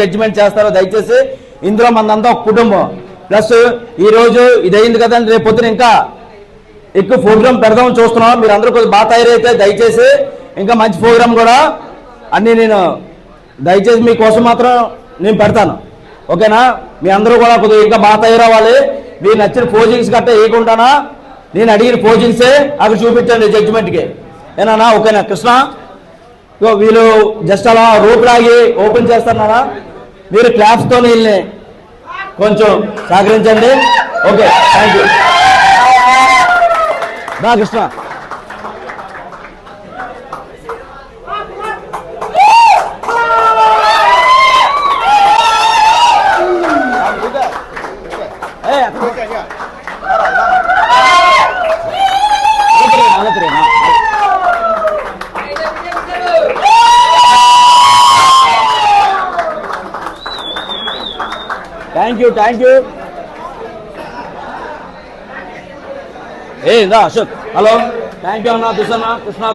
Judgement చేస్తారో దయచేసి. ఇందులో మనంతా ఒక కుటుంబం. ప్లస్ ఈ రోజు ఇది అయింది కదండి, రేపు పొద్దున ఇంకా ఎక్కువ ప్రోగ్రామ్ పెడదామని చూస్తున్నాం. మీరు అందరూ కొద్దిగా బాగా తయారైతే దయచేసి ఇంకా మంచి ప్రోగ్రామ్ కూడా అన్నీ నేను దయచేసి మీకోసం మాత్రం నేను పెడతాను. ఓకేనా? మీ అందరూ కూడా కొద్దిగా ఇంకా బాగా తయారవ్వాలి. మీరు నచ్చిన పోజింగ్స్ గట్టా వేయకుండానా నేను అడిగిన పోజింగ్సే అక్కడ చూపించండి జడ్జిమెంట్కి. ఏనా? ఓకేనా కృష్ణ? వీళ్ళు జస్ట్ అలా రోప్ లాగి ఓపెన్ చేస్తున్నారా? మీరు క్లాప్స్తో వీళ్ళని కొంచెం సహకరించండి. Okay, thank you. రా కృష్ణ. Thank you. ఏ దా అశోక్, హలో. థ్యాంక్ యూ అన్న, కృష్ణ.